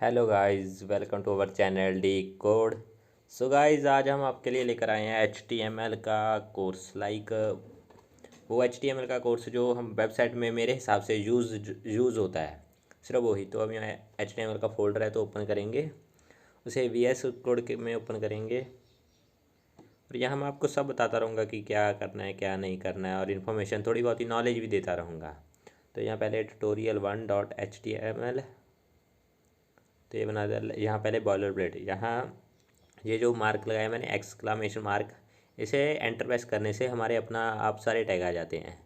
Hello guys, welcome to our channel D code. So guys, आज हम आपके लिए लेकर आए हैं HTML का कोर्स। वो HTML का कोर्स जो हम वेबसाइट में मेरे हिसाब से यूज़ होता है, सिर्फ वही। तो अब यहाँ HTML का फोल्डर है तो ओपन करेंगे उसे, VS कोड के में ओपन करेंगे और यहाँ मैं आपको सब बताता रहूँगा कि क्या करना है क्या नहीं करना है, और इन्फॉर्मेशन थोड़ी बहुत ही नॉलेज भी देता रहूँगा। तो यहाँ पहले tutorial1.html, तो ये बना दिया। यहाँ पहले बॉयलर प्लेट, यहाँ ये जो मार्क लगाया मैंने एक्सक्लामेशन मार्क, इसे एंटर प्रेस करने से हमारे अपना आप सारे टैग आ जाते हैं।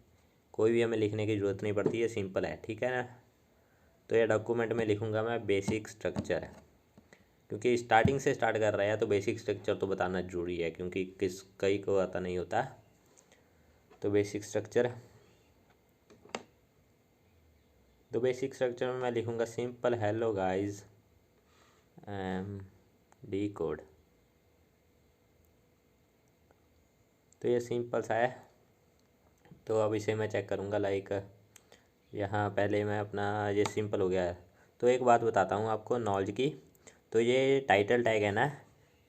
कोई भी हमें लिखने की ज़रूरत नहीं पड़ती है, सिंपल है, ठीक है ना। तो ये डॉक्यूमेंट में लिखूँगा मैं बेसिक स्ट्रक्चर, क्योंकि स्टार्टिंग से स्टार्ट कर रहा है तो बेसिक स्ट्रक्चर तो बताना ज़रूरी है, क्योंकि कई को आता नहीं होता। तो बेसिक स्ट्रक्चर, में मैं लिखूँगा simple hello guys D code. तो ये सिंपल सा है। तो अब इसे मैं चेक करूँगा, यहाँ पहले मैं अपना, ये सिंपल हो गया है। तो एक बात बताता हूँ आपको नॉलेज की। तो ये टाइटल टैग है ना,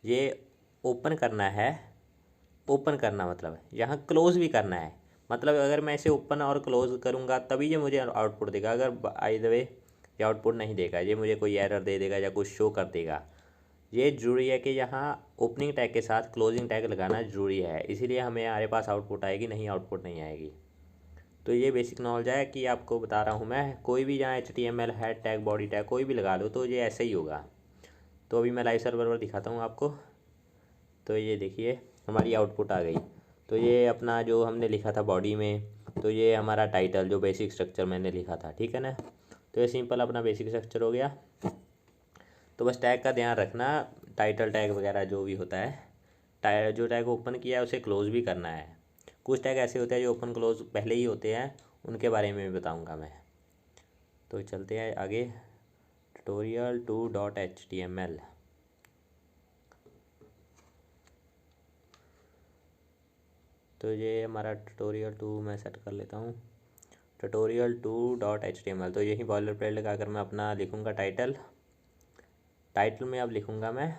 ये ओपन करना है। ओपन करना मतलब यहाँ क्लोज़ भी करना है। मतलब अगर मैं इसे ओपन और क्लोज़ करूँगा तभी ये मुझे आउटपुट देगा। अगर बाय द वे ये आउटपुट नहीं देगा, ये मुझे कोई एरर दे देगा या कुछ शो कर देगा। ये ज़रूरी है कि यहाँ ओपनिंग टैग के साथ क्लोजिंग टैग लगाना ज़रूरी है, इसीलिए हमें हमारे पास आउटपुट आएगी, नहीं आउटपुट नहीं आएगी। तो ये बेसिक नॉलेज है कि आपको बता रहा हूँ मैं। कोई भी यहाँ HTML head tag body tag कोई भी लगा लो तो ये ऐसे ही होगा। तो अभी मैं लाइव सर्वर पर दिखाता हूँ आपको। तो ये देखिए हमारी आउटपुट आ गई। तो ये अपना जो हमने लिखा था बॉडी में, तो ये हमारा टाइटल जो बेसिक स्ट्रक्चर मैंने लिखा था, ठीक है ना। तो ये सिंपल अपना बेसिक स्ट्रक्चर हो गया। तो बस टैग का ध्यान रखना, टाइटल टैग वगैरह जो भी होता है, जो टैग ओपन किया है उसे क्लोज़ भी करना है। कुछ टैग ऐसे होते हैं जो ओपन क्लोज पहले ही होते हैं, उनके बारे में भी बताऊंगा मैं। तो चलते हैं आगे, tutorial2.html। तो ये हमारा tutorial2 मैं सेट कर लेता हूँ, tutorial2.html। तो यही बॉयलर प्लेट लगाकर मैं अपना लिखूँगा टाइटल में अब लिखूँगा मैं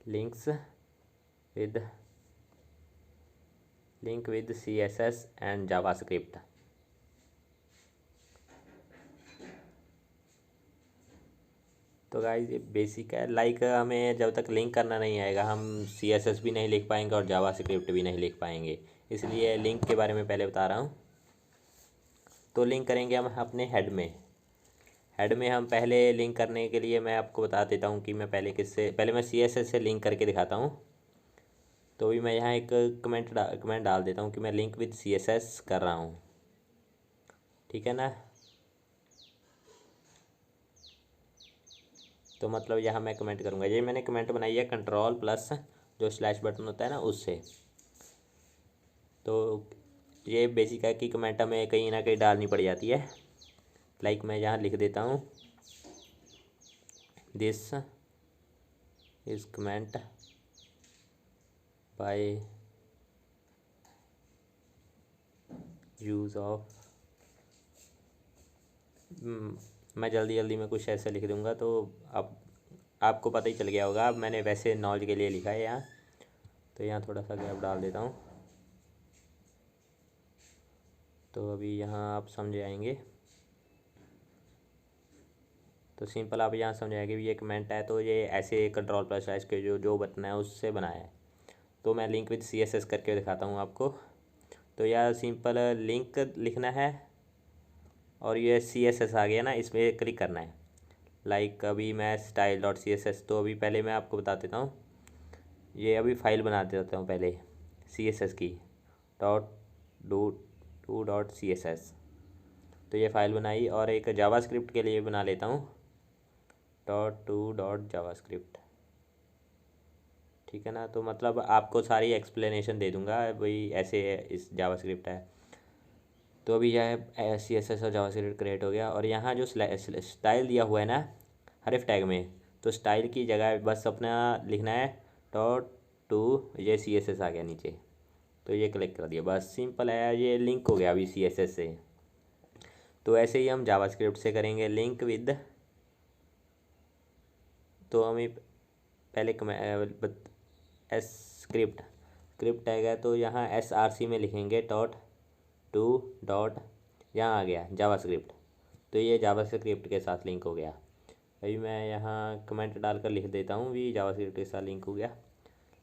link with CSS and JavaScript. तो गाइस ये बेसिक है। हमें जब तक लिंक करना नहीं आएगा हम CSS भी नहीं लिख पाएंगे और जावास्क्रिप्ट भी नहीं लिख पाएंगे, इसलिए लिंक के बारे में पहले बता रहा हूँ। तो लिंक करेंगे हम अपने हेड में हम पहले लिंक करने के लिए मैं आपको बता देता हूँ कि मैं पहले मैं CSS से लिंक करके दिखाता हूँ। तो भी मैं यहाँ एक कमेंट डाल देता हूँ कि मैं लिंक विद CSS कर रहा हूँ, ठीक है ना। तो मतलब यहाँ मैं कमेंट करूँगा, ये मैंने कमेंट बनाई है कंट्रोल प्लस जो स्लैश बटन होता है ना उससे। तो ये बेसिक है कि कमेंट हमें कहीं ना कहीं डालनी पड़ जाती है। मैं यहाँ लिख देता हूँ, this is comment by use of, मैं जल्दी में कुछ ऐसे लिख दूँगा तो अब आपको पता ही चल गया होगा। अब मैंने वैसे नॉलेज के लिए लिखा है यहाँ, तो यहाँ थोड़ा सा गैप डाल देता हूँ। तो अभी यहाँ आप समझ आएंगे। तो सिंपल आप यहाँ समझ आएंगे, ये कमेंट है तो ये ऐसे कंट्रोल प्लस स्लैश के जो बटन है उससे बनाया है। तो मैं लिंक विद CSS करके दिखाता हूँ आपको। तो यह सिंपल लिंक लिखना है और ये CSS आ गया ना, इसमें क्लिक करना है। अभी मैं style.css, तो अभी पहले मैं आपको बता देता हूँ, ये अभी फाइल बना देता हूँ पहले CSS की, .do2.css। तो ये फाइल बनाई और एक जावास्क्रिप्ट के लिए बना लेता हूँ .2.javascript, ठीक है ना। तो मतलब आपको सारी एक्सप्लेनेशन दे दूँगा भाई ऐसे इस जावास्क्रिप्ट है। तो अभी यह CSS और जावास्क्रिप्ट क्रिएट हो गया। और यहाँ जो स्टाइल दिया हुआ है ना हर एक टैग में, तो स्टाइल की जगह बस अपना लिखना है .to, ये CSS आ गया नीचे, तो ये क्लिक कर दिया, बस सिंपल है। ये लिंक हो गया अभी CSS से। तो ऐसे ही हम जावास्क्रिप्ट से करेंगे लिंक विद। तो हमें पहले एस स्क्रिप्ट टैग है, तो यहाँ SRC में लिखेंगे .to यहाँ आ गया जावास्क्रिप्ट। तो ये जावास्क्रिप्ट के साथ लिंक हो गया। अभी मैं यहाँ कमेंट डालकर लिख देता हूँ भी जावास्क्रिप्ट के साथ लिंक हो गया,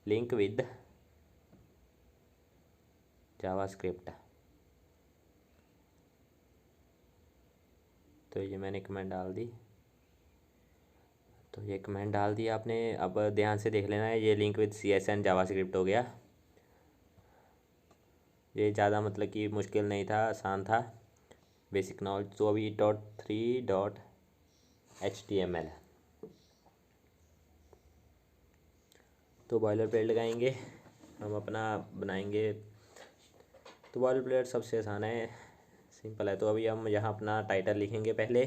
लिंक विद जावास्क्रिप्ट। तो ये मैंने कमेंट डाल दी। तो ये कमेंट डाल दिया आपने। अब ध्यान से देख लेना है, ये लिंक विद CSN जावास्क्रिप्ट हो गया। ये ज़्यादा मतलब कि मुश्किल नहीं था, आसान था, बेसिक नॉलेज। तो अभी .3.html। तो बॉयलर प्लेट लगाएंगे हम अपना बनाएंगे। तो बॉयलर प्लेट सबसे आसान है, सिंपल है। तो अभी हम यहाँ अपना टाइटल लिखेंगे पहले।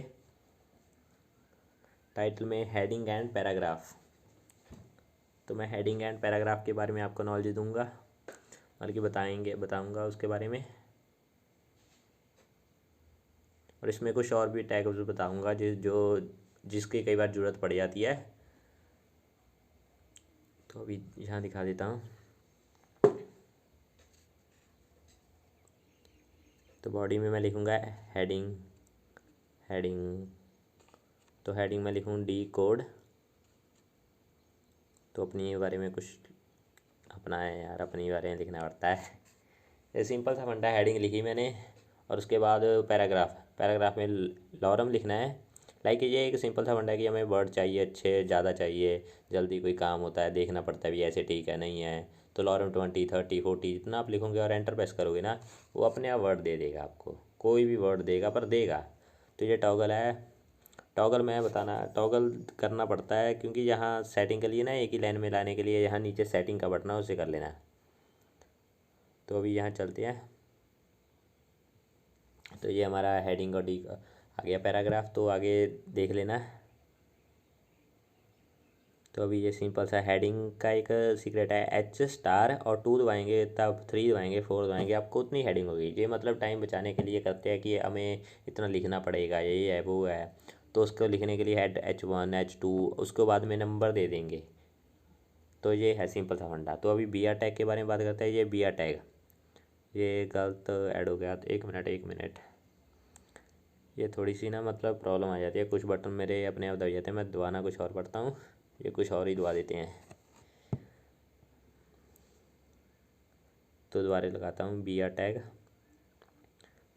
टाइटल में हेडिंग एंड पैराग्राफ। तो मैं हेडिंग एंड पैराग्राफ के बारे में आपको नॉलेज दूंगा, मतलब कि बताऊंगा उसके बारे में। और इसमें कुछ और भी टैग बताऊंगा जिसकी कई बार ज़रूरत पड़ जाती है। तो अभी यहाँ दिखा देता हूँ। तो बॉडी में मैं लिखूँगा हेडिंग। तो हेडिंग में लिखूँ डी कोड। तो अपनी बारे में कुछ अपना है यार, अपनी बारे में लिखना पड़ता है। ये सिंपल सा फंडा, हेडिंग लिखी मैंने। और उसके बाद पैराग्राफ में लॉरम लिखना है। लाइक ये एक सिंपल सा फंडा है कि हमें वर्ड चाहिए अच्छे, ज़्यादा चाहिए, जल्दी कोई काम होता है, देखना पड़ता है भी ऐसे ठीक है नहीं है। तो लॉरम 20, 30, 40 जितना आप लिखोगे और एंटर प्रेस करोगे ना, वो अपने आप वर्ड दे देगा आपको। कोई भी वर्ड देगा, पर देगा। तो ये टॉगल है। टॉगल करना पड़ता है, क्योंकि यहाँ सेटिंग के लिए ना, एक ही लाइन में लाने के लिए यहाँ नीचे सेटिंग का बटन है, उसे कर लेना। तो अभी यहाँ चलते हैं। तो ये हमारा हेडिंग और डी आ गया पैराग्राफ। तो आगे देख लेना। तो अभी ये सिंपल सा हेडिंग का एक सीक्रेट है, H* और 2 दबाएंगे, तब 3 दबाएंगे, 4 दबाएंगे, आपको उतनी हेडिंग होगी। ये मतलब टाइम बचाने के लिए करते हैं कि हमें इतना लिखना पड़ेगा, ये है वो है। तो उसको लिखने के लिए हेड H1 H2, उसके बाद में नंबर दे देंगे। तो ये है सिंपल सा फंडा। तो अभी BR टैग के बारे में बात करते हैं। ये BR टैग, ये गलत ऐड हो गया। तो एक मिनट, ये थोड़ी सी ना मतलब प्रॉब्लम आ जाती है, कुछ बटन मेरे अपने आप दब जाते हैं। मैं दबाना कुछ और पड़ता हूँ, ये कुछ और ही दबा देते हैं। तो दोबारा लगाता हूँ BR टैग।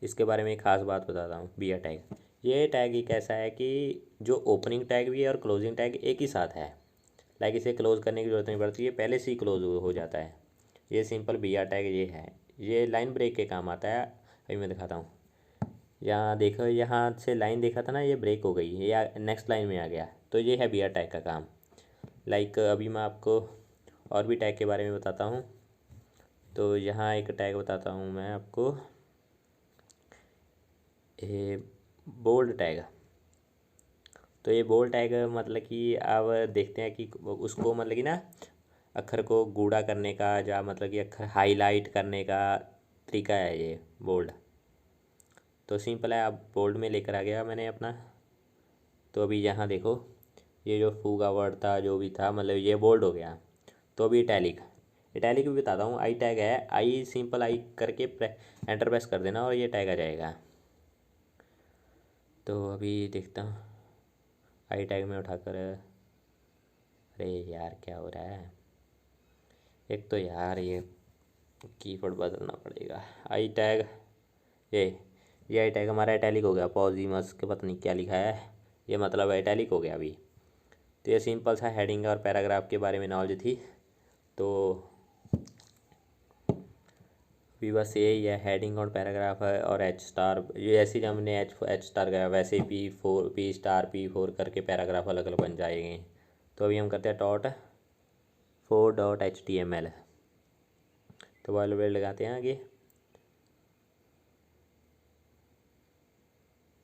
इसके बारे में एक ख़ास बात बताता हूँ। BR टैग, ये टैग एक ऐसा है कि जो ओपनिंग टैग भी है और क्लोजिंग टैग एक ही साथ है। लाइक इसे क्लोज़ करने की ज़रूरत नहीं पड़ती, ये पहले से ही क्लोज हो जाता है। ये सिंपल BR टैग ये है। ये लाइन ब्रेक के काम आता है। अभी मैं दिखाता हूँ। यहाँ देखो, यहाँ से लाइन देखा था ना, ये ब्रेक हो गई, ये नेक्स्ट लाइन में आ गया। तो ये है BR टैग का काम। लाइक अभी मैं आपको और भी टैग के बारे में बताता हूँ। तो यहाँ एक टैग बताता हूँ मैं आपको, ये बोल्ड टैग। तो ये बोल्ड टैग मतलब कि अब देखते हैं कि उसको मतलब कि ना अक्षर को गूढ़ा करने का, या मतलब कि अक्षर हाईलाइट करने का तरीका है ये बोल्ड। तो सिंपल है, अब बोल्ड में लेकर आ गया मैंने अपना। तो अभी यहाँ देखो, ये जो फूगा वर्ड था, जो भी था, मतलब ये बोल्ड हो गया। तो अभी इटैलिक भी बताता हूँ। आई टैग है, आई सिंपल आई करके एंटर प्रेस कर देना और ये टैग आ जाएगा। तो अभी देखता हूँ, आई टैग में उठाकर, अरे यार क्या हो रहा है, एक तो यार ये कीबोर्ड बदलना पड़ेगा। आई टैग, ये ये आई टैग हमारा इटैलिक हो गया। पॉजिमस के पता नहीं क्या लिखा है, ये मतलब इटैलिक हो गया अभी। तो ये सिंपल सा हेडिंग और पैराग्राफ के बारे में नॉलेज थी। तो अभी बस यही है, हेडिंग और पैराग्राफ है। और H*, ये ऐसे ही हमने H* गया, वैसे ही P4 करके पैराग्राफ अलग अलग बन जाएंगे। तो अभी हम करते हैं .4.html। तो बॉयलर प्लेट लगाते हैं आगे,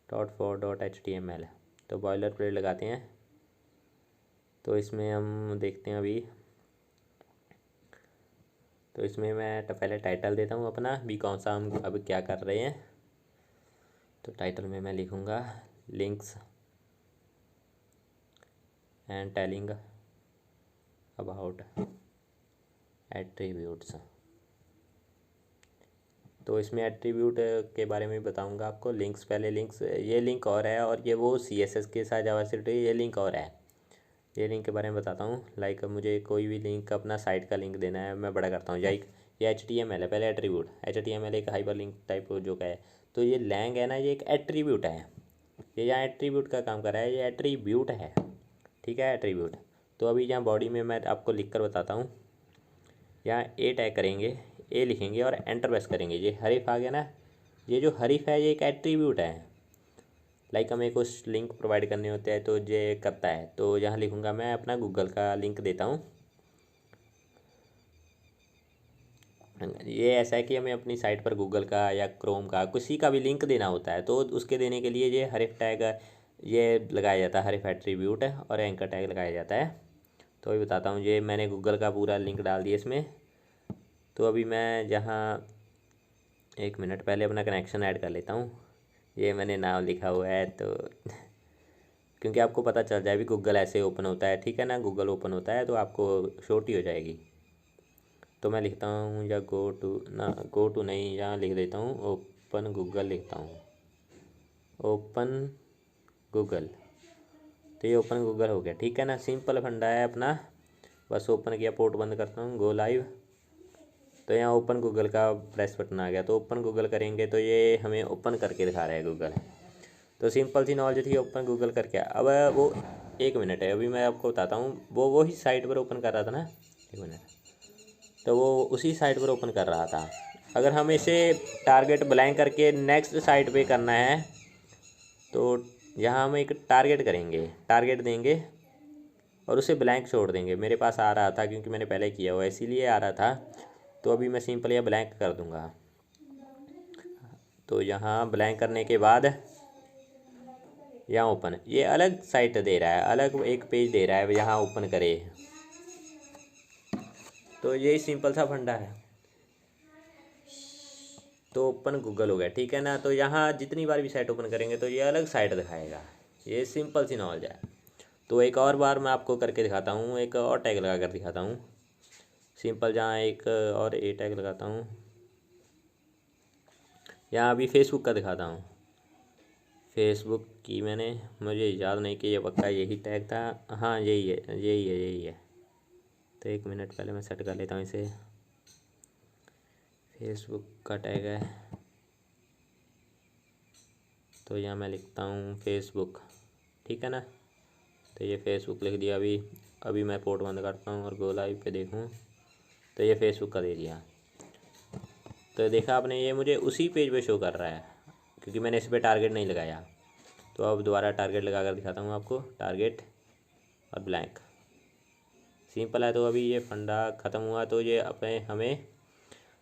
.4.html। तो बॉयलर प्लेट लगाते हैं। तो इसमें हम देखते हैं अभी। तो इसमें मैं पहले टाइटल देता हूँ अपना भी, कौन सा हम अब क्या कर रहे हैं। तो टाइटल में मैं लिखूँगा links and telling about attributes. तो इसमें एट्रीब्यूट के बारे में बताऊंगा आपको। लिंक्स, पहले लिंक्स, ये लिंक और है, और ये वो CSS के साथ जावास्क्रिप्ट, ये लिंक और है। ये लिंक के बारे में बताता हूँ। लाइक मुझे कोई भी लिंक अपना साइट का लिंक देना है, मैं बड़ा करता हूँ। लाइक ये HTML है, पहले एट्रीब्यूट। HTML एक हाइपर लिंक टाइप जो का है। तो ये लैंग है ना, ये एक एट्रीब्यूट है। ये यहाँ एट्रीब्यूट का काम कर रहा है, ये एट्रीब्यूट है, ठीक है, एट्रीब्यूट। तो अभी यहाँ बॉडी में मैं आपको लिख कर बताता हूँ। यहाँ ए टैग करेंगे, ए लिखेंगे और एंटर प्रेस करेंगे। ये हरीफ आ गया ना, ये जो हरीफ है ये एक एट्रीब्यूट है। लाइक हमें कुछ लिंक प्रोवाइड करने होते हैं तो ये करता है। तो यहाँ लिखूँगा मैं अपना गूगल का लिंक देता हूँ। ये ऐसा है कि हमें अपनी साइट पर गूगल का या क्रोम का किसी का भी लिंक देना होता है, तो उसके देने के लिए ये हरीफ टैग ये लगाया जाता है, हरीफ एट्रीब्यूट है, और एंकर टैग लगाया जाता है। तो अभी बताता हूँ, ये मैंने गूगल का पूरा लिंक डाल दिया इसमें। तो अभी मैं जहाँ, एक मिनट, पहले अपना कनेक्शन ऐड कर लेता हूँ। ये मैंने नाम लिखा हुआ है तो क्योंकि आपको पता चल जाए भी गूगल ऐसे ओपन होता है, ठीक है ना, गूगल ओपन होता है तो आपको शॉर्टी हो जाएगी। तो मैं लिखता हूँ, या गो टू नहीं, यहाँ लिख देता हूँ ओपन गूगल लिखता हूँ, ओपन गूगल। तो ये ओपन गूगल हो गया, ठीक है ना। सिंपल फंडा है अपना, बस ओपन किया, पोर्ट बंद करता हूँ, गो लाइव। तो यहाँ ओपन गूगल का प्रेस बटन आ गया। तो ओपन गूगल करेंगे तो ये हमें ओपन करके दिखा रहा है गूगल। तो सिंपल सी नॉलेज थी, ओपन गूगल करके। अब वो, एक मिनट है, अभी मैं आपको बताता हूँ। वो ही साइट पर ओपन कर रहा था ना, एक मिनट। तो वो उसी साइट पर ओपन कर रहा था। अगर हम इसे टारगेट ब्लैंक करके नेक्स्ट साइट पे करना है तो यहाँ हम एक टारगेट करेंगे, टारगेट देंगे और उसे ब्लैंक छोड़ देंगे। मेरे पास आ रहा था क्योंकि मैंने पहले किया हुआ, इसीलिए आ रहा था। तो अभी मैं सिंपल यह ब्लैंक कर दूंगा। तो यहाँ ब्लैंक करने के बाद यहाँ ओपन, ये अलग साइट दे रहा है, अलग एक पेज दे रहा है, यहाँ ओपन करे। तो यही सिंपल सा फंडा है। तो ओपन गूगल हो गया, ठीक है ना। तो यहाँ जितनी बार भी साइट ओपन करेंगे तो ये अलग साइट दिखाएगा। ये सिंपल सी नॉलेज है। तो एक और बार मैं आपको करके दिखाता हूँ, एक और टैग लगा कर दिखाता हूँ सिंपल। जहाँ एक और ए टैग लगाता हूँ, यहाँ अभी फेसबुक का दिखाता हूँ। फेसबुक की मैंने, मुझे याद नहीं कि ये पक्का यही टैग था। हाँ यही है, यही है, यही है। तो एक मिनट, पहले मैं सेट कर लेता हूँ इसे। फेसबुक का टैग है, तो यहाँ मैं लिखता हूँ फेसबुक, ठीक है ना। तो ये फेसबुक लिख दिया। अभी मैं पोर्ट बंद करता हूँ और गो लाइव पे देखूँ तो ये फेसबुक का दे दिया। तो देखा आपने, ये मुझे उसी पेज पे शो कर रहा है क्योंकि मैंने इस पर टारगेट नहीं लगाया। तो अब दोबारा टारगेट लगा कर दिखाता हूँ आपको, टारगेट और ब्लैंक। सिंपल है। तो अभी ये फंडा ख़त्म हुआ तो ये अपने हमें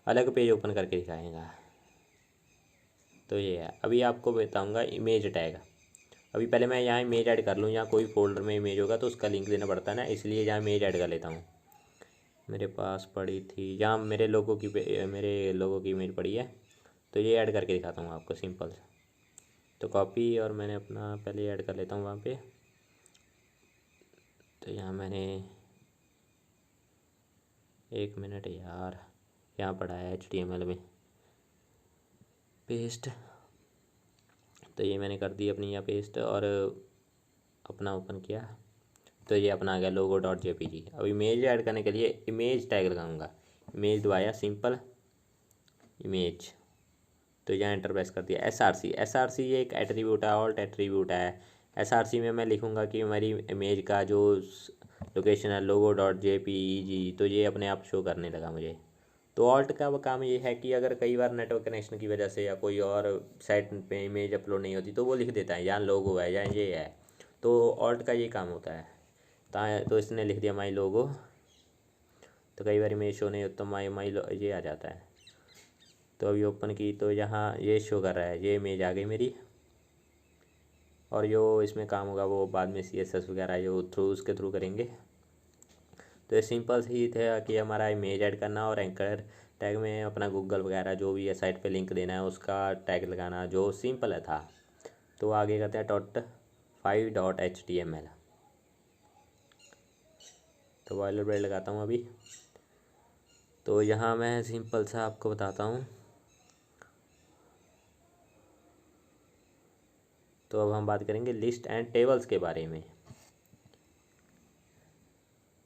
अलग पेज ओपन करके दिखाएगा। तो ये है। अभी आपको बताऊँगा इमेज टैग। अभी पहले मैं यहाँ इमेज ऐड कर लूँ, यहाँ कोई फोल्डर में इमेज होगा तो उसका लिंक देना पड़ता है ना, इसलिए यहाँ इमेज ऐड कर लेता हूँ। मेरे पास पड़ी थी, यहाँ मेरे लोगों की इमेज पड़ी है। तो ये ऐड करके दिखाता हूँ आपको सिंपल। तो कॉपी, और मैंने अपना पहले ऐड कर लेता हूँ वहाँ पे। तो यहाँ मैंने, एक मिनट यार, यहाँ पड़ा है HTML में पेस्ट। तो ये मैंने कर दी अपनी यहाँ पेस्ट और अपना ओपन किया। तो ये अपना आ गया logo.jpg। अब इमेज ऐड करने के लिए इमेज टैग लगाऊंगा। इमेज दबाया, सिंपल इमेज। तो यहाँ एंटर प्रेस कर दिया। SRC ये एक एट्रीब्यूट है, ऑल्ट एट्रीब्यूट है। SRC में मैं लिखूँगा कि हमारी इमेज का जो लोकेशन है logo.jpeg, तो ये अपने आप शो करने लगा मुझे। तो ऑल्ट का वो काम ये है कि अगर कई बार नेटवर्क कनेक्शन की वजह से या कोई और साइट पे इमेज अपलोड नहीं होती तो वो लिख देता है यहाँ लोगो है या ये है। तो ऑल्ट का ये काम होता है। तो इसने लिख दिया माई लोगो। तो कई बार इमेज शो नहीं होता तो माई ये आ जाता है। तो अभी ओपन की तो यहाँ ये शो कर रहा है, ये इमेज आ गई मेरी। और जो इसमें काम होगा वो बाद में CSS वगैरह जो उसके थ्रू करेंगे। तो ये सिंपल ही था कि हमारा इमेज ऐड करना और एंकर टैग में अपना गूगल वगैरह जो भी है साइट पे लिंक देना है उसका टैग लगाना जो सिंपल है था। तो आगे करते हैं .5.html। तो बॉयलर ब्रेड लगाता हूँ अभी। तो यहाँ मैं सिंपल सा आपको बताता हूँ। तो अब हम बात करेंगे लिस्ट एंड टेबल्स के बारे में।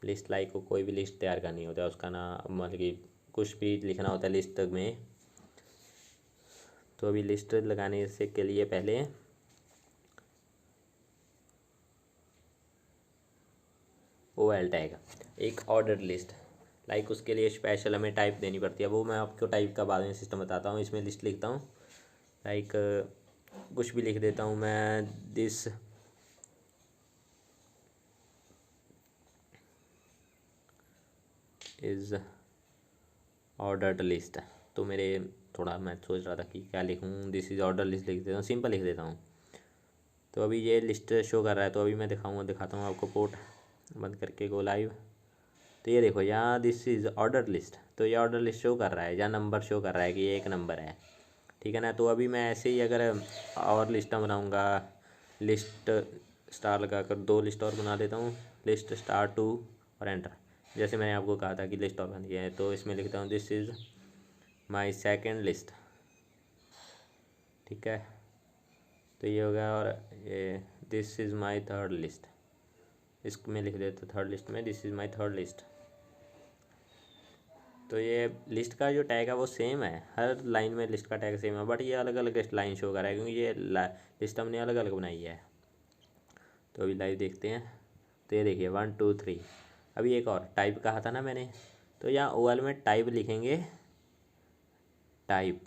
लिस्ट लाइक को कोई भी लिस्ट तैयार करनी होता है उसका नाम मतलब कि कुछ भी लिखना होता है लिस्ट में। तो अभी लिस्ट लगाने से के लिए पहले OL टैग एक ऑर्डर लिस्ट लाइक उसके लिए स्पेशल हमें टाइप देनी पड़ती है, वो मैं आपको टाइप का बाद में सिस्टम बताता हूँ। इसमें लिस्ट लिखता हूँ लाइक कुछ भी लिख देता हूँ मैं, दिस इज़ ऑर्डर्ड लिस्ट। तो मेरे थोड़ा मैं सोच रहा था कि क्या लिखूँ, दिस इज़ ऑर्डर लिस्ट लिख देता हूँ, सिंपल लिख देता हूँ। तो अभी ये लिस्ट शो कर रहा है तो अभी मैं दिखाता हूँ आपको। पोर्ट बंद करके गो लाइव। तो ये देखो यहाँ दिस इज़ ऑर्डर लिस्ट। तो ये ऑर्डर लिस्ट शो कर रहा है या नंबर शो कर रहा है कि ये एक नंबर है, ठीक है ना। तो अभी मैं ऐसे ही अगर और लिस्ट बनाऊँगा, लिस्ट स्टार लगा कर 2 लिस्ट और बना देता हूँ, लिस्ट स्टार 2 और एंटर। जैसे मैंने आपको कहा था कि लिस्ट और बन गया है तो इसमें लिखता हूँ this is my second list, ठीक है। तो ये हो गया। और ये this is my third list, इसमें लिख देते थर्ड लिस्ट में this is my third list. तो ये लिस्ट का जो टैग है वो सेम है, हर लाइन में लिस्ट का टैग सेम है, बट ये अलग अलग लाइन शो कर रहा है क्योंकि ये लिस्ट हमने अलग अलग बनाई है। तो अभी लाइव देखते हैं। तो ये देखिए 1 2 3। अभी एक और टाइप कहा था ना मैंने, तो यहाँ OL में टाइप लिखेंगे टाइप।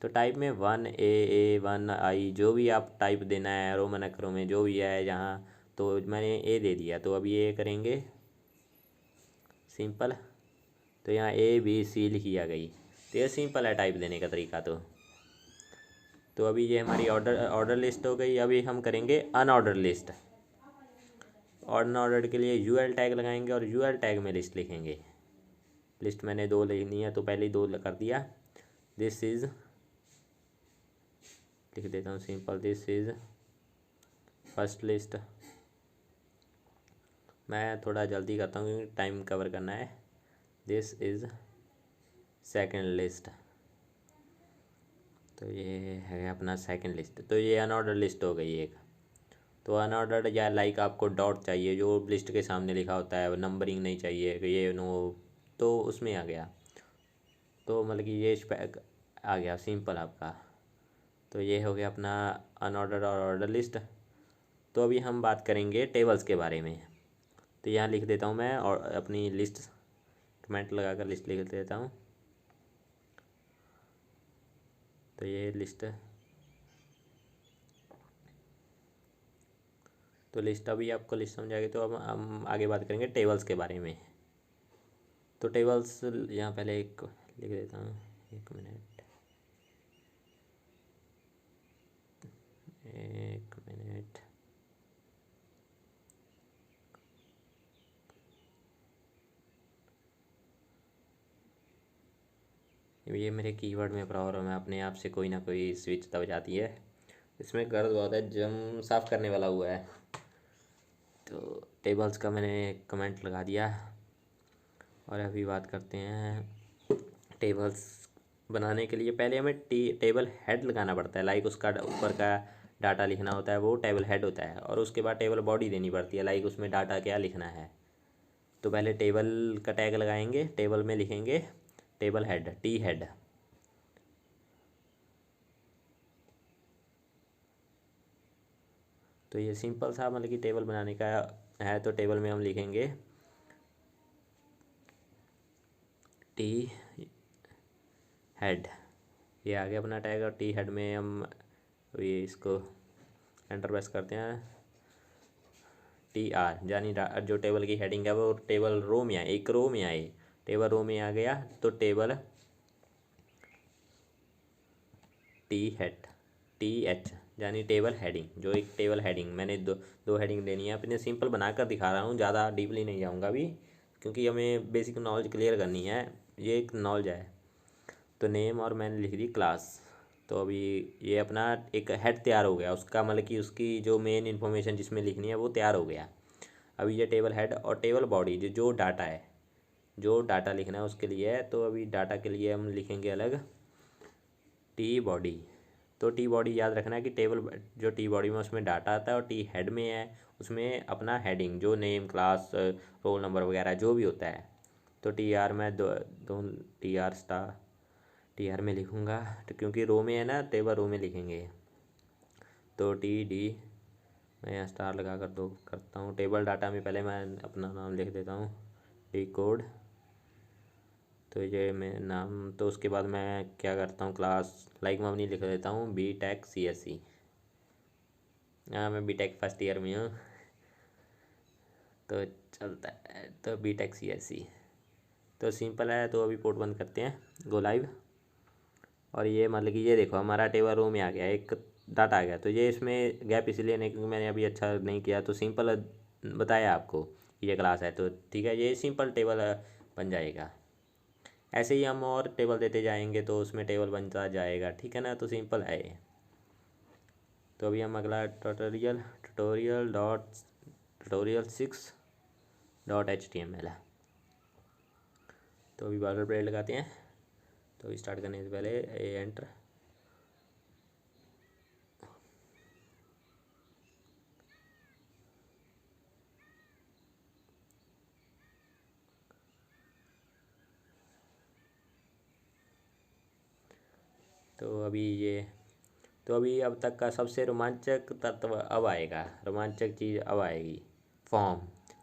तो टाइप में 1A 1I जो भी आप टाइप देना है रोमन अक्षरों में जो भी है यहाँ, तो मैंने A दे दिया। तो अभी ये करेंगे सिंपल। तो यहाँ ABC लिखी आ गई। तो ये सिंपल है टाइप देने का तरीका। तो अभी ये हमारी ऑर्डर लिस्ट हो गई। अभी हम करेंगे अनऑर्डर लिस्ट। अनऑर्डर के लिए UL टैग लगाएंगे और UL टैग में लिस्ट लिखेंगे। लिस्ट मैंने 2 लिखनी है तो पहले ही 2 कर दिया। दिस इज़ लिख देता हूँ simple, this is first list. मैं थोड़ा जल्दी करता हूँ क्योंकि टाइम कवर करना है। This is second list. तो ये है अपना सेकेंड लिस्ट। तो ये अनऑर्डर लिस्ट हो गई एक। तो अनऑर्डर या लाइक आपको डॉट चाहिए जो लिस्ट के सामने लिखा होता है, नंबरिंग नहीं चाहिए कि ये नो, तो उसमें आ गया। तो मतलब कि ये आ गया सिंपल आपका। तो ये हो गया अपना अनऑर्डर और ऑर्डर लिस्ट। तो अभी हम बात करेंगे टेबल्स के बारे में। तो यहाँ लिख देता हूँ मैं और अपनी लिस्ट कमेंट लगाकर लिस्ट लिख देता हूँ। तो ये लिस्ट, तो लिस्ट अभी आपको लिस्ट समझ आ गई। तो अब हम आगे बात करेंगे टेबल्स के बारे में। तो टेबल्स यहाँ पहले एक लिख देता हूँ, 1 मिनट। ये मेरे कीवर्ड में प्रॉब्लम है, अपने आप से कोई ना कोई स्विच दब जाती है। इसमें गर्द बहुत है, जम साफ़ करने वाला हुआ है। तो टेबल्स का मैंने कमेंट लगा दिया। और अभी बात करते हैं टेबल्स बनाने के लिए पहले हमें टेबल हेड लगाना पड़ता है। लाइक उसका ऊपर का डाटा लिखना होता है वो टेबल हेड होता है, और उसके बाद टेबल बॉडी देनी पड़ती है लाइक उसमें डाटा क्या लिखना है। तो पहले टेबल का टैग लगाएंगे, टेबल में लिखेंगे टेबल हेड, टी हेड। तो ये सिंपल सा मतलब कि टेबल बनाने का है। तो टेबल में हम लिखेंगे टी हेड, ये आ गया अपना टैग। और टी हेड में हम ये इसको एंटर प्रेस करते हैं, TR यानी जो टेबल की हेडिंग है वो टेबल रो में आए, एक रो में आए। टेबल रो में आ गया तो टेबल हेड, TH यानी टेबल हेडिंग, जो एक टेबल हेडिंग मैंने दो हेडिंग देनी है। अपने सिंपल बनाकर दिखा रहा हूँ, ज़्यादा डीपली नहीं जाऊँगा अभी क्योंकि हमें बेसिक नॉलेज क्लियर करनी है। ये एक नॉलेज है। तो नेम और मैंने लिख दी क्लास। तो अभी ये अपना एक हेड तैयार हो गया, उसका मतलब कि उसकी जो मेन इन्फॉर्मेशन जिसमें लिखनी है वो तैयार हो गया। अभी ये टेबल हेड और टेबल बॉडी जो डाटा है, जो डाटा लिखना है उसके लिए है। तो अभी डाटा के लिए हम लिखेंगे अलग टी बॉडी। तो टी बॉडी याद रखना है कि टेबल जो टी बॉडी में उसमें डाटा आता है, और टी हेड में है उसमें अपना हेडिंग जो नेम क्लास रोल नंबर वगैरह जो भी होता है। तो टी आर में दो T R star T R में लिखूँगा, तो क्योंकि रो में है ना, टेबल रो में लिखेंगे। तो टी डी मैं यहाँ स्टार लगा कर दो करता हूँ। टेबल डाटा में पहले मैं अपना नाम लिख देता हूँ डी कोड। तो ये मैं नाम, तो उसके बाद मैं क्या करता हूँ क्लास लाइक मम्मी लिख देता हूँ B tech C S C. हाँ मैं बी टेक फर्स्ट ईयर में हूँ तो चलता है। तो B tech C S C तो सिंपल है। तो अभी पोर्ट बंद करते हैं, गो लाइव। और ये मतलब कि ये देखो हमारा टेबल रो में आ गया, एक डाटा आ गया। तो ये इसमें गैप इसलिए नहीं क्योंकि मैंने अभी अच्छा नहीं किया, तो सिंपल बताया आपको ये क्लास है। तो ठीक है, ये सिंपल टेबल बन जाएगा। ऐसे ही हम और टेबल देते जाएंगे तो उसमें टेबल बनता जाएगा, ठीक है ना। तो सिंपल है ये। तो अभी हम अगला tutorial6.html है। तो अभी बॉर्डर ब्रेड लगाते हैं। तो स्टार्ट करने से पहले एंटर। तो अभी अब तक का सबसे रोमांचक तत्व अब आएगा, रोमांचक चीज़ अब आएगी, फॉर्म।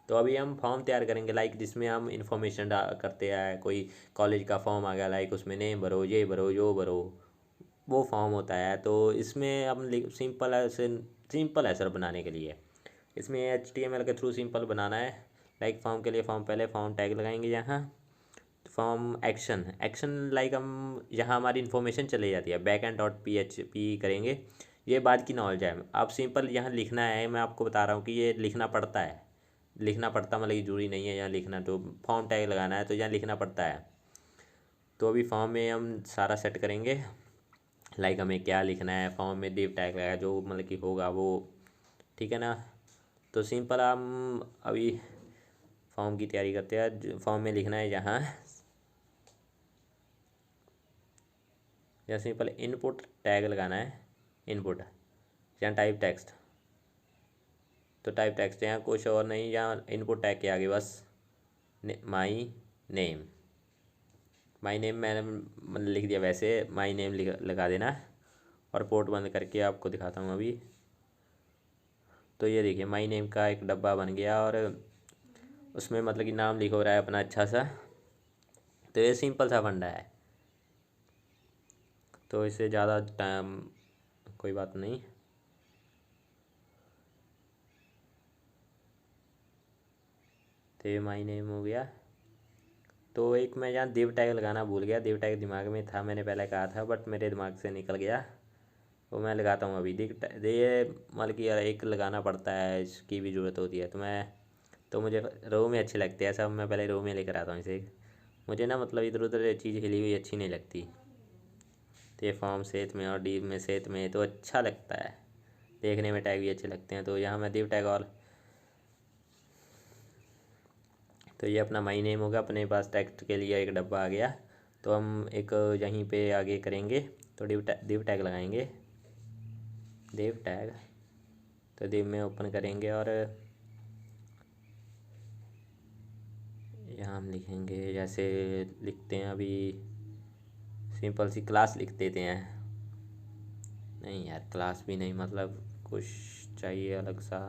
तो अभी हम फॉर्म तैयार करेंगे लाइक जिसमें हम इंफॉर्मेशन करते हैं। कोई कॉलेज का फॉर्म आ गया, लाइक उसमें नेम भरो, ये भरो, जो भरो, वो फॉर्म होता है। तो इसमें हम सिंपल है सर बनाने के लिए। इसमें HTML के थ्रू सिंपल बनाना है। लाइक फॉर्म के लिए फॉर्म पहले फॉर्म टैग लगाएंगे यहाँ। फॉर्म एक्शन लाइक हम यहाँ हमारी इन्फॉर्मेशन चली जाती है, बैक एंड डॉट PHP करेंगे। ये बात की नॉलेज है। आप सिंपल यहाँ लिखना है, मैं आपको बता रहा हूँ कि ये लिखना पड़ता है। लिखना पड़ता मतलब ये जरूरी नहीं है यहाँ लिखना। तो फॉर्म टैग लगाना है तो यहाँ लिखना पड़ता है। तो अभी फॉर्म में हम सारा सेट करेंगे, लाइक हमें क्या लिखना है। फॉर्म में div टैग लगाया जो मतलब कि होगा वो, ठीक है ना। तो सिंपल हम अभी फॉर्म की तैयारी करते हैं। फॉर्म में लिखना है यहाँ सिंपल इनपुट टैग लगाना है। इनपुट यहाँ टाइप टेक्स्ट। तो टाइप टेक्स्ट यहाँ कुछ और नहीं, यहाँ इनपुट टैग के आगे बस माई नेम मैंने लिख दिया। वैसे माई नेम लगा देना। और पोर्ट बंद करके आपको दिखाता हूँ अभी। तो ये देखिए माई नेम का एक डब्बा बन गया और उसमें मतलब कि नाम लिखो रहा है अपना अच्छा सा। तो ये सिंपल सा फंडा है। तो इससे ज़्यादा टाइम कोई बात नहीं। तो ये माई नेम हो गया। तो एक मैं यहाँ दिव टैग लगाना भूल गया। दिव टैग दिमाग में था, मैंने पहले कहा था बट मेरे दिमाग से निकल गया। तो मैं लगाता हूँ अभी ये मतलब कि एक लगाना पड़ता है, इसकी भी ज़रूरत होती है। तो मुझे रो में अच्छे लगते हैं सब। मैं पहले रो में लेकर आता हूँ इसे। मुझे ना मतलब इधर उधर चीज़ हिली हुई अच्छी नहीं लगती। तो ये फॉर्म सेट में और डी में सेट में तो अच्छा लगता है देखने में, टैग भी अच्छे लगते हैं। तो यहाँ मैं दिव टैग और तो ये अपना माई नेम होगा। अपने पास टेक्स्ट के लिए एक डब्बा आ गया। तो हम एक यहीं पे आगे करेंगे। तो दिव टैग लगाएंगे, दिव टैग। तो दिव में ओपन करेंगे और यहाँ हम लिखेंगे जैसे लिखते हैं अभी सिंपल सी क्लास लिख देते हैं। नहीं यार क्लास भी नहीं, मतलब कुछ चाहिए अलग सा।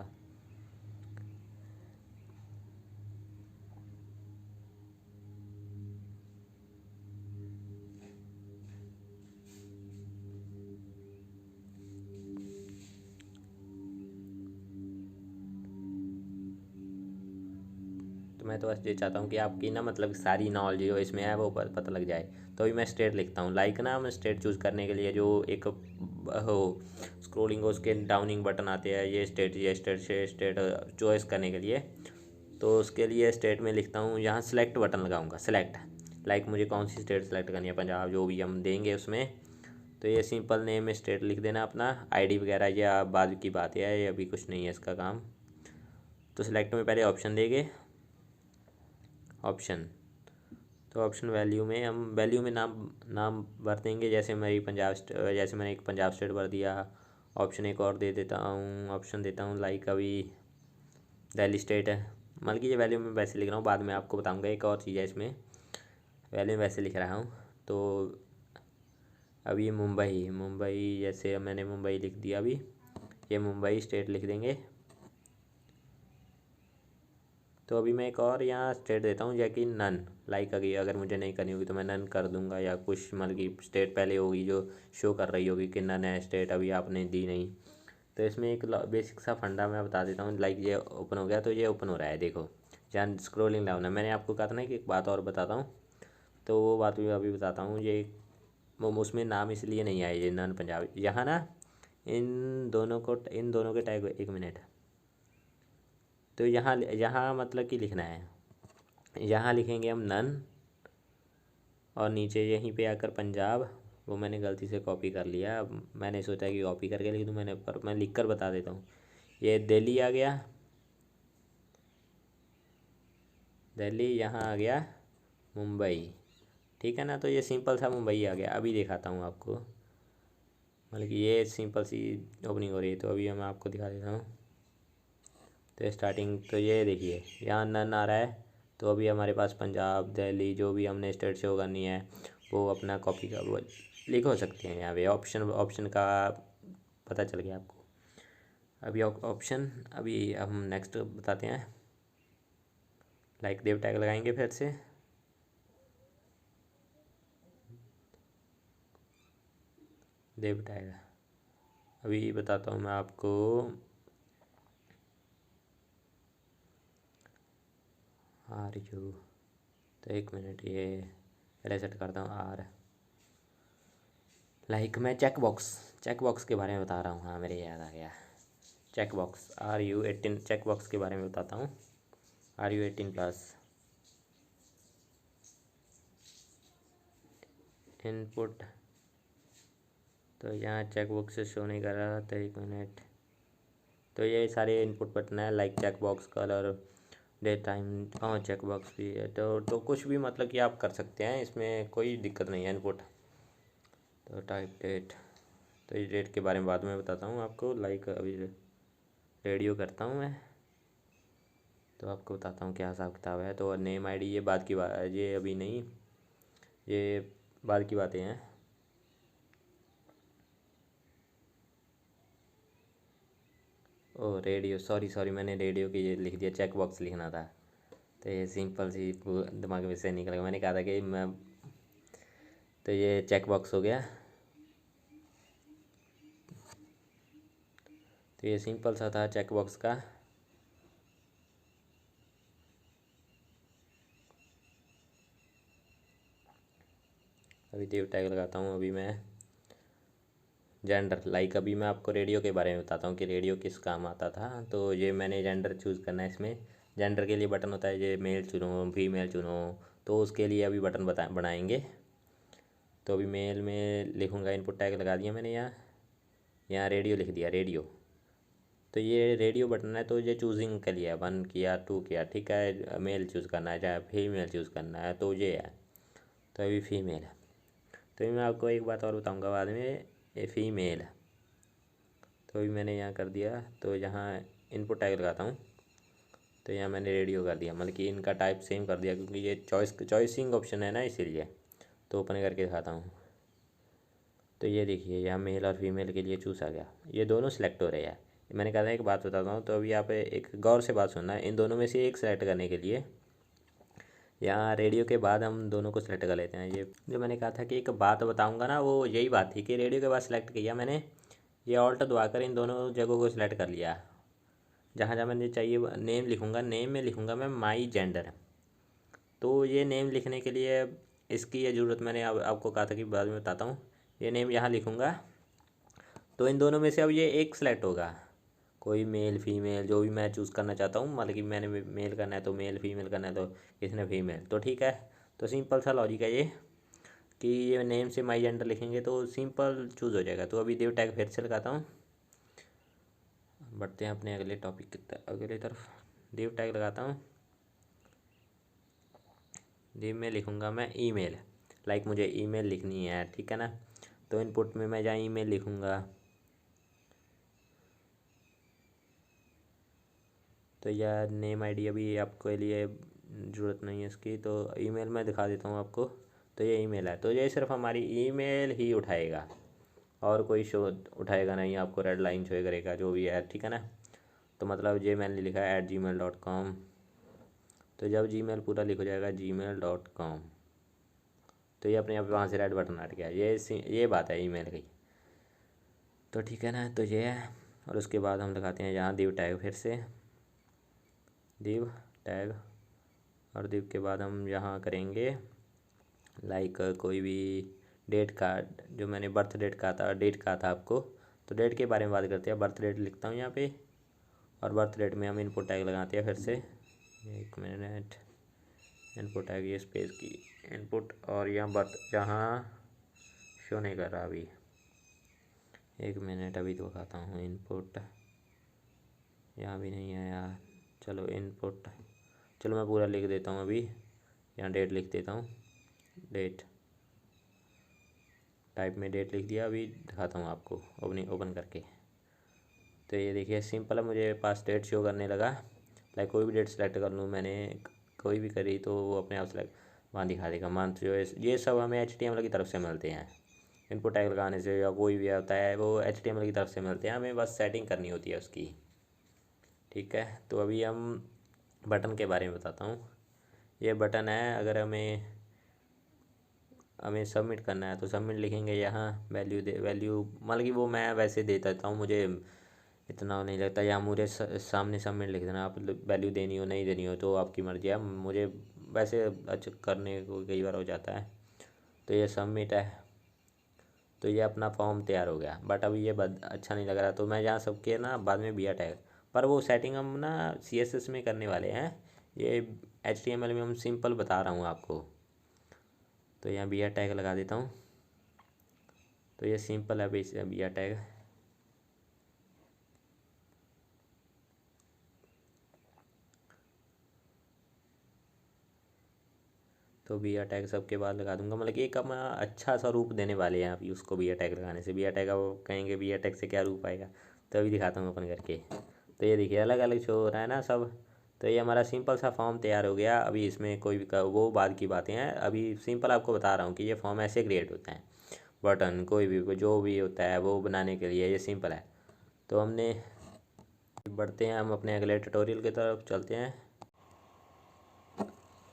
तो मैं तो बस ये चाहता हूँ कि आपकी ना मतलब सारी नॉलेज जो इसमें है वो पता लग जाए। तो अभी मैं स्टेट लिखता हूँ। लाइक ना हम स्टेट चूज़ करने के लिए जो एक हो स्क्रोलिंग उसके डाउनिंग बटन आते हैं, ये स्टेट से स्टेट चॉइस करने के लिए। तो उसके लिए स्टेट में लिखता हूँ, यहाँ सेलेक्ट बटन लगाऊंगा। सेलेक्ट लाइक मुझे कौन सी स्टेट सेलेक्ट करनी है, पंजाब जो भी हम देंगे उसमें। तो ये सिंपल नेम में स्टेट लिख देना अपना, आईडी वगैरह या बाद की बात है, ये अभी कुछ नहीं है इसका काम। तो सिलेक्ट में पहले ऑप्शन देंगे, ऑप्शन, तो ऑप्शन वैल्यू में हम वैल्यू में नाम भर देंगे, जैसे जैसे मैंने एक पंजाब स्टेट भर दिया। ऑप्शन एक और दे देता हूँ, ऑप्शन देता हूँ लाइक अभी दिल्ली स्टेट है। मतलब कि ये वैल्यू में वैसे लिख रहा हूँ, बाद में आपको बताऊँगा। एक और चीज़ है इसमें, वैल्यू में वैसे लिख रहा हूँ। तो अभी मुंबई जैसे मैंने मुंबई लिख दिया, अभी ये मुंबई स्टेट लिख देंगे। तो अभी मैं एक और यहाँ स्टेट देता हूँ, जैसे कि नन, लाइक अगर मुझे नहीं करनी होगी तो मैं नन कर दूंगा, या कुछ मतलब कि स्टेट पहले होगी जो शो कर रही होगी कि नन है स्टेट, अभी आपने दी नहीं। तो इसमें एक बेसिक सा फंडा मैं बता देता हूँ। लाइक ये ओपन हो गया, तो ये ओपन हो रहा है, देखो जहाँ स्क्रोलिंग डाउन है। मैंने आपको कहा था ना कि एक बात और बताता हूँ, तो वो बात भी अभी बताता हूँ। ये उसमें नाम इसलिए नहीं आए ये नन पंजाब, यहाँ ना इन दोनों के टैग, एक मिनट। तो यहाँ यहाँ मतलब कि लिखना है, यहाँ लिखेंगे हम नन, और नीचे यहीं पे आकर पंजाब। वो मैंने गलती से कॉपी कर लिया, मैंने सोचा कि कॉपी करके लिख दूँ मैंने, पर मैं लिख कर बता देता हूँ। ये दिल्ली आ गया, दिल्ली, यहाँ आ गया मुंबई, ठीक है ना। तो ये सिंपल सा मुंबई आ गया। अभी दिखाता हूँ आपको, मतलब कि ये सिंपल सी ओपनिंग हो रही है। तो अभी मैं आपको दिखा देता हूँ। तो स्टार्टिंग, तो ये देखिए यहाँ नन आ रहा है। तो अभी हमारे पास पंजाब, दिल्ली, जो भी हमने स्टेट शो करनी है वो अपना कॉपी का वो लिख हो सकते हैं यहाँ पे। ऑप्शन का पता चल गया आपको। अभी ऑप्शन, अभी हम नेक्स्ट बताते हैं। लाइक देव टैग लगाएंगे फिर से, देव टैग। अभी बताता हूँ मैं आपको, आर यू, तो एक मिनट ये पहले सेट करता हूँ आर। लाइक मैं चेक बॉक्स के बारे में बता रहा हूँ। हाँ मेरे याद आ गया, check box RU18 check box के बारे में बताता हूँ। RU18+ इनपुट, तो यहाँ चेक बॉक्स से शो नहीं कर रहा, तो एक मिनट। तो ये सारे इनपुट बटन है, like check box, colour, date time, हाँ चेक बॉक्स भी है। तो कुछ भी मतलब कि आप कर सकते हैं, इसमें कोई दिक्कत नहीं है इनपुट। तो टाइप डेट, तो इस डेट के बारे में बाद में बताता हूँ आपको। लाइक अभी रेडियो करता हूँ मैं, तो आपको बताता हूँ क्या हिसाब किताब है। तो नेम आईडी ये बाद की बात, ये अभी नहीं, ये बाद की बातें हैं। ओ रेडियो, सॉरी मैंने रेडियो की ये लिख दिया, चेक बॉक्स लिखना था। तो ये सिंपल सी दिमाग में से निकल गया, मैंने कहा था कि मैं, तो ये चेक बॉक्स हो गया। तो ये सिंपल सा था चेक बॉक्स का। अभी देव टैग लगाता हूँ। अभी मैं जेंडर, लाइक अभी मैं आपको रेडियो के बारे में बताता हूँ कि रेडियो किस काम आता था। तो ये मैंने जेंडर चूज़ करना है। इसमें जेंडर के लिए बटन होता है, ये मेल चुनो, फीमेल चुनो, तो उसके लिए अभी बटन बनाएंगे। तो अभी मेल में लिखूँगा, इनपुट टैग लगा दिया मैंने, यहाँ रेडियो लिख दिया, रेडियो। तो ये रेडियो बटन है, तो ये चूजिंग के लिए 1 किया 2 किया, ठीक है। मेल चूज़ करना है चाहे फीमेल चूज़ करना है, तो ये है। तो अभी फीमेल है। तो मैं आपको एक बात और बताऊंगा बाद में, ये फीमेल है। तो अभी मैंने यहाँ कर दिया। तो यहाँ इनपुट टैग लगाता हूँ, तो यहाँ मैंने रेडियो कर दिया, मतलब कि इनका टाइप सेम कर दिया, क्योंकि ये चॉइसिंग ऑप्शन है ना, इसीलिए। तो ओपन करके दिखाता हूँ। तो ये देखिए यहाँ मेल और फीमेल के लिए चूज़ आ गया, ये दोनों सेलेक्ट हो रहे हैं। मैंने कहा था एक बात बताता हूँ, तो अभी आप एक गौर से बात सुनना है। इन दोनों में से एक सेलेक्ट करने के लिए यहाँ रेडियो के बाद हम दोनों को सिलेक्ट कर लेते हैं। ये जो मैंने कहा था कि एक बात बताऊंगा ना, वो यही बात थी कि रेडियो के बाद सिलेक्ट किया मैंने, ये ऑल्ट दबाकर इन दोनों जगहों को सिलेक्ट कर लिया। जहाँ जहाँ मैंने चाहिए नेम लिखूँगा, नेम में लिखूँगा मैं माई जेंडर। तो ये नेम लिखने के लिए इसकी ये ज़रूरत, मैंने अब आपको कहा था कि बाद में बताता हूँ। ये नेम यहाँ लिखूँगा, तो इन दोनों में से अब ये एक सेलेक्ट होगा, कोई मेल फीमेल जो भी मैं चूज़ करना चाहता हूँ। मतलब कि मैंने मेल करना है तो मेल, फीमेल करना है तो किसी ने फीमेल, तो ठीक है। तो सिंपल सा लॉजिक है ये कि ये नेम से माई जेंडर लिखेंगे तो सिंपल चूज़ हो जाएगा। तो अभी दिव टैग फिर से लगाता हूँ, बढ़ते हैं अपने अगले टॉपिक की अगले तरफ। दिव टैग लगाता हूँ, दिव में लिखूँगा मैं ईमेल, लाइक मुझे ईमेल लिखनी है, ठीक है ना। तो इनपुट में मैं जहाँ ईमेल लिखूँगा, तो यह नेम आईडी अभी आपके लिए ज़रूरत नहीं है इसकी, तो ईमेल मैं दिखा देता हूँ आपको। तो ये ईमेल है, तो ये सिर्फ हमारी ईमेल ही उठाएगा और कोई शो उठाएगा नहीं, आपको रेड लाइन शो करेगा जो भी है, ठीक है ना। तो मतलब ये मैंने लिखा है @gmail.com, तो जब जीमेल पूरा लिख हो जाएगा gmail.com, तो ये अपने आप वहाँ से रेड बटन हट गया। ये बात है ईमेल की, तो ठीक है ना। तो ये है, और उसके बाद हम लगाते हैं यहाँ दिव टैग, फिर से दिव टैग, और दिव के बाद हम यहाँ करेंगे लाइक कोई भी डेट का, जो मैंने बर्थ डेट कहा था, डेट कहा था आपको, तो डेट के बारे में बात करते हैं। बर्थ डेट लिखता हूँ यहाँ पे, और बर्थ डेट में हम इनपुट टैग लगाते हैं फिर से, 1 मिनट, इनपुट टैग ये स्पेस की इनपुट, और यहाँ बर्थ जहाँ शो नहीं कर रहा अभी, 1 मिनट अभी तो दिखाता हूँ। इनपुट यहाँ भी नहीं है यार, चलो इनपुट, चलो मैं पूरा लिख देता हूँ अभी, यहाँ डेट लिख देता हूँ, डेट टाइप में डेट लिख दिया। अभी दिखाता हूँ आपको ओपन करके। तो ये देखिए सिंपल है, मुझे पास डेट शो करने लगा, लाइक कोई भी डेट सेलेक्ट कर लूँ मैंने, कोई भी करी तो वो अपने आप सेलेक्ट वहाँ दिखा देगा मंथ जो है। ये सब हमें HTML की तरफ से मिलते हैं, इनपुट टैग लगाने से या कोई भी आता है वो HTML की तरफ से मिलते हैं, हमें बस सेटिंग करनी होती है उसकी, ठीक है। तो अभी हम बटन के बारे में बताता हूँ। ये बटन है, अगर हमें सबमिट करना है तो सबमिट लिखेंगे यहाँ, वैल्यू मतलब कि वो मैं वैसे दे देता हूँ, मुझे इतना नहीं लगता, या मुझे सामने सबमिट लिख देना, आप वैल्यू देनी हो नहीं देनी हो तो आपकी मर्ज़ी है, मुझे वैसे अच्छा करने को कई बार हो जाता है। तो ये सबमिट है, तो ये अपना फॉर्म तैयार हो गया, बट अभी ये अच्छा नहीं लग रहा, तो मैं यहाँ सबके ना बाद में बिया टैग, पर वो सेटिंग हम ना CSS में करने वाले हैं, ये HTML में हम सिंपल बता रहा हूँ आपको। तो यहाँ बिया टैग लगा देता हूँ, तो ये सिंपल है बिया टैग। तो बिया टैग सबके बाद लगा दूंगा, मतलब कि एक हम अच्छा सा रूप देने वाले हैं अभी उसको, बिया टैग लगाने से। बिया टैग अब कहेंगे बिया टैग से क्या रूप आएगा, तो अभी दिखाता हूँ ओपन करके। तो ये देखिए अलग अलग शो हो रहा है ना सब। तो ये हमारा सिंपल सा फॉर्म तैयार हो गया। अभी इसमें कोई भी वो बाद की बातें हैं, अभी सिंपल आपको बता रहा हूँ कि ये फॉर्म ऐसे क्रिएट होता है। बटन कोई भी जो भी होता है वो बनाने के लिए ये सिंपल है। तो हमने बढ़ते हैं हम अपने अगले ट्यूटोरियल की तरफ चलते हैं।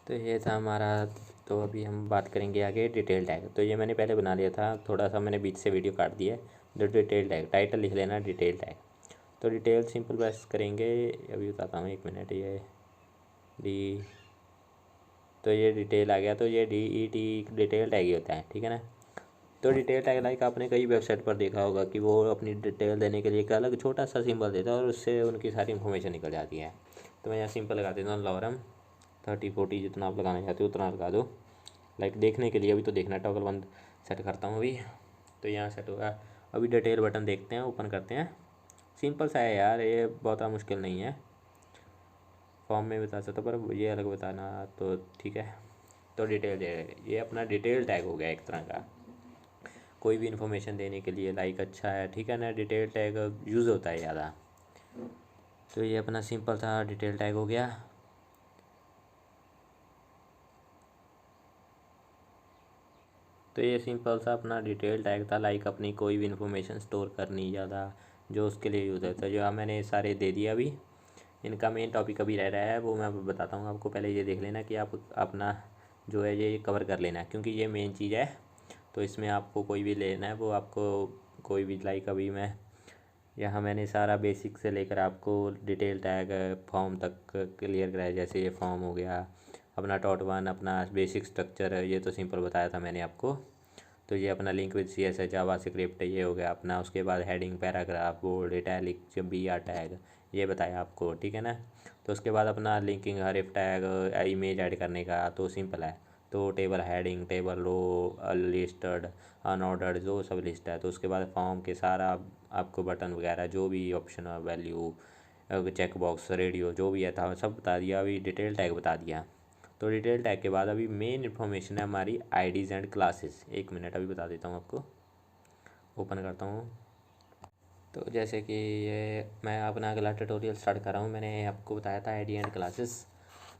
तो ये था हमारा, तो अभी हम बात करेंगे आगे डिटेल टैग। तो ये मैंने पहले बना लिया था, थोड़ा सा मैंने बीच से वीडियो काट दिया है। जो डिटेल टैग, टाइटल लिख लेना डिटेल टैग। तो डिटेल सिंपल प्रेस करेंगे, अभी बताता हूँ 1 मिनट। ये डी, तो ये डिटेल आ गया, तो ये DET डिटेल टैग ही होता है, ठीक है ना। तो डिटेल टैग लाइक आपने कई वेबसाइट पर देखा होगा कि वो अपनी डिटेल देने के लिए एक अलग छोटा सा सिंबल देता है और उससे उनकी सारी इन्फॉर्मेशन निकल जाती है। तो मैं यहाँ सिंपल लगा देता हूँ लॉरम 30-40, जितना आप लगाना चाहते हो उतना लगा दो, लाइक देखने के लिए। अभी तो देखना, टॉगल बंद सेट करता हूँ अभी, तो यहाँ सेट होगा। अभी डिटेल बटन देखते हैं, ओपन करते हैं। सिंपल सा है यार, ये बहुत मुश्किल नहीं है, फॉर्म में बता सकता पर ये अलग बताना, तो ठीक है। तो डिटेल, ये अपना डिटेल टैग हो गया एक तरह का, कोई भी इन्फॉर्मेशन देने के लिए, लाइक अच्छा है, ठीक है ना। डिटेल टैग यूज़ होता है ज़्यादा। तो ये अपना सिंपल था डिटेल टैग हो गया। तो ये सिंपल सा अपना डिटेल टैग था, लाइक अपनी कोई भी इन्फॉर्मेशन स्टोर करनी ज़्यादा, जो उसके लिए यूज़ होता है। जो मैंने सारे दे दिया। अभी इनका मेन टॉपिक अभी रह रहा है, वो मैं बताता हूँ आपको। पहले ये देख लेना कि आप अपना जो है ये कवर कर लेना, क्योंकि ये मेन चीज़ है। तो इसमें आपको कोई भी लेना है वो आपको कोई भी, लाइक अभी मैं यहाँ मैंने सारा बेसिक से लेकर आपको डिटेल टैग फॉर्म तक क्लियर कराया। जैसे ये फॉर्म हो गया अपना .1, अपना बेसिक स्ट्रक्चर है, ये तो सिंपल बताया था मैंने आपको। तो ये अपना link with CSS JavaScript, ये हो गया अपना। उसके बाद heading, paragraph, bold, italic, BR tag, ये बताया आपको, ठीक है ना। तो उसके बाद अपना लिंकिंग, हर इफ टैग, इमेज ऐड करने का, तो सिंपल है। तो table heading, table row, listed, unordered, जो सब लिस्ट है। तो उसके बाद फॉर्म के सारा आपको बटन वगैरह जो भी option value, check box, radio जो भी है था सब बता दिया। अभी डिटेल टैग बता दिया। तो डिटेल टैग के बाद अभी मेन इन्फॉर्मेशन है हमारी आईडीज़ एंड क्लासेस। 1 मिनट अभी बता देता हूँ आपको, ओपन करता हूँ। तो जैसे कि ये मैं अपना अगला ट्यूटोरियल स्टार्ट कर रहा हूँ। मैंने आपको बताया था आईडी एंड क्लासेस,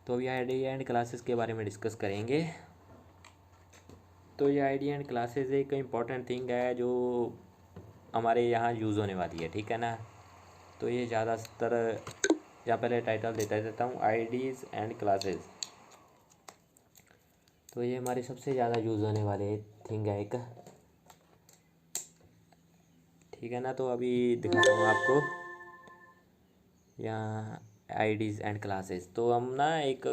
तो ये आईडी एंड क्लासेस के बारे में डिस्कस करेंगे। तो ये आईडी एंड क्लासेस एक इम्पॉर्टेंट थिंग है जो हमारे यहाँ यूज़ होने वाली है, ठीक है ना। तो ये ज़्यादातर यहाँ पहले टाइटल देता हूँ आईडीज़ एंड क्लासेस। तो ये हमारी सबसे ज़्यादा यूज़ होने वाले थिंग है एक, ठीक है ना। तो अभी दिखाता हूँ आपको यहाँ आईडीज़ एंड क्लासेस। तो हम ना एक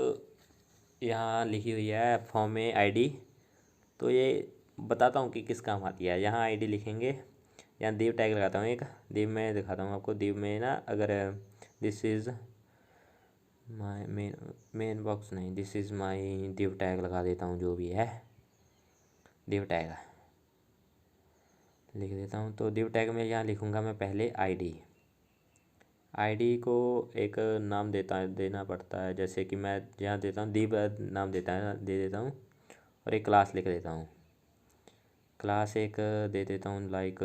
यहाँ लिखी हुई है फॉर्म में आईडी, तो ये बताता हूँ कि किस काम आती है। यहाँ आईडी लिखेंगे, यहाँ दिव टैग लगाता हूँ एक, दिव में दिखाता हूँ आपको। दिव में ना अगर this is my main box नहीं, दिस इज़ माय दिव टैग लगा देता हूँ, जो भी है दिव टैग लिख देता हूँ। तो दिव टैग में यहाँ लिखूँगा मैं पहले आईडी। आईडी को एक नाम देना पड़ता है। जैसे कि मैं यहाँ देता हूँ दिव नाम दे देता हूँ, और एक क्लास लिख देता हूँ। क्लास एक दे देता हूँ, लाइक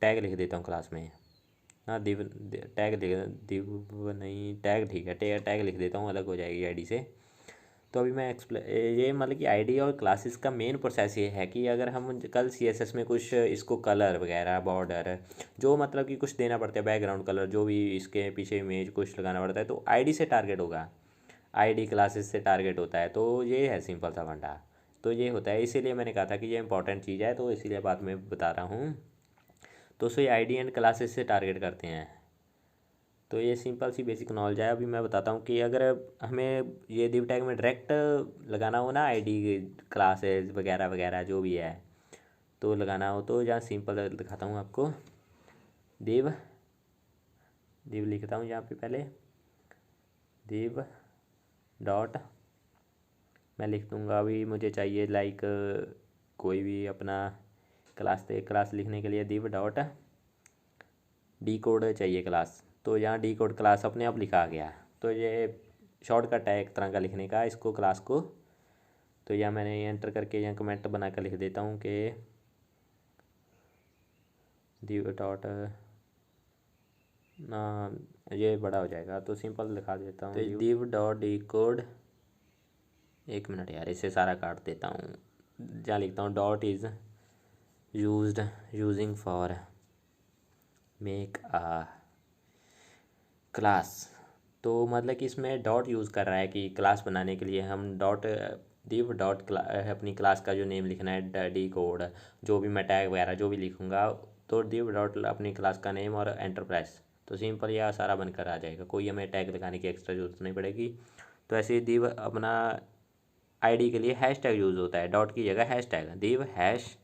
टैग लिख देता हूँ क्लास में। हाँ दिव टैग दिव नहीं, टैग ठीक है, टैग लिख देता हूँ, अलग हो जाएगी आईडी से। तो अभी मैं ये मतलब कि आईडी और क्लासेस का मेन प्रोसेस ये है कि अगर हम कल सीएसएस में कुछ इसको कलर वगैरह, बॉर्डर, जो मतलब कि कुछ देना पड़ता है, बैकग्राउंड कलर, जो भी इसके पीछे इमेज कुछ लगाना पड़ता है, तो आईडी से टारगेट होगा, आईडी क्लासेस से टारगेट होता है। तो ये है सिंपल सा फंडा। तो ये होता है, इसीलिए मैंने कहा था कि ये इंपॉर्टेंट चीज़ है, तो इसीलिए बाद में बता रहा हूँ। तो सो ये आईडी एंड क्लासेस से टारगेट करते हैं। तो ये सिंपल सी बेसिक नॉलेज है। अभी मैं बताता हूँ कि अगर हमें ये दिव टैग में डायरेक्ट लगाना हो ना, आईडी क्लासेस वगैरह वगैरह जो भी है तो लगाना हो, तो यहाँ सिंपल दिखाता हूँ आपको। दिव दिव लिखता हूँ यहाँ पे पहले, दिव डॉट मैं लिख दूँगा। अभी मुझे चाहिए लाइक कोई भी अपना क्लास लिखने के लिए दिव डॉट डी कोड चाहिए क्लास। तो यहाँ डी कोड क्लास अपने आप लिखा गया। तो ये शॉर्टकट है एक तरह का लिखने का इसको, क्लास को। तो यहाँ मैंने एंटर करके यहाँ कमेंट बना कर लिख देता हूँ कि दिव डॉट ना, ये बड़ा हो जाएगा तो सिंपल लिखा देता हूँ, तो दिव डॉट डी कोड। 1 मिनट यार, इसे सारा काट देता हूँ। जहाँ लिखता हूँ dot is using for make a class. तो मतलब कि इसमें डॉट यूज़ कर रहा है कि क्लास बनाने के लिए हम डॉट दिव डॉट अपनी क्लास का जो नेम लिखना है, डी कोड, जो भी मैं टैग वगैरह जो भी लिखूँगा, तो दिव डॉट अपनी क्लास का नेम और एंटरप्राइज। तो सिंपल यह सारा बनकर आ जाएगा, कोई हमें टैग लगाने की एक्स्ट्रा जरूरत नहीं पड़ेगी। तो ऐसे ही दिव अपना आईडी के लिए हैश टैग यूज़ होता है, डॉट की जगह हैश टैग, दिव हैश,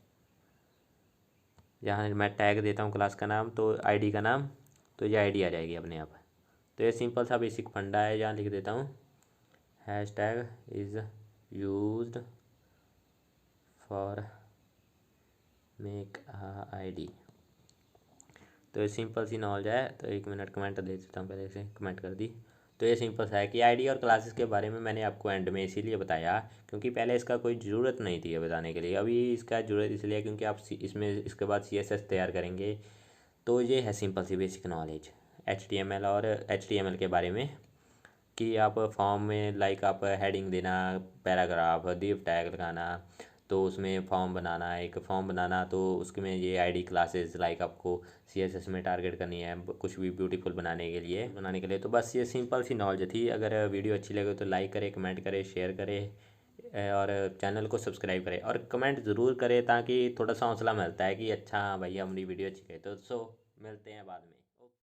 जहाँ मैं टैग देता हूँ क्लास का नाम तो आईडी का नाम, तो ये आईडी आ जाएगी अपने आप। तो ये सिंपल सा बेसिक फंडा है। यहाँ लिख देता हूँ hash tag is used for make ID. तो ये सिंपल सी नॉलेज है। तो 1 मिनट कमेंट दे देता हूँ, पहले से कमेंट कर दी। तो ये सिंपल सा है कि आईडी और क्लासेस के बारे में मैंने आपको एंड में इसीलिए बताया क्योंकि पहले इसका कोई ज़रूरत नहीं थी बताने के लिए। अभी इसका ज़रूरत इसलिए क्योंकि आप इसमें इसके बाद CSS तैयार करेंगे। तो ये है सिंपल सी बेसिक नॉलेज HTML और HTML के बारे में, कि आप फॉर्म में लाइक आप हेडिंग देना, पैराग्राफ, दिव टैग लगाना, तो उसमें फॉर्म बनाना, एक फॉर्म बनाना, तो उसके में ये आईडी क्लासेस लाइक आपको CSS में टारगेट करनी है कुछ भी ब्यूटीफुल बनाने के लिए। तो बस ये सिंपल सी नॉलेज थी। अगर वीडियो अच्छी लगे तो लाइक करें, कमेंट करें, शेयर करें और चैनल को सब्सक्राइब करें और कमेंट ज़रूर करें ताकि थोड़ा सा हौसला मिलता है कि अच्छा भैया हमारी वीडियो अच्छी है। तो मिलते हैं बाद में।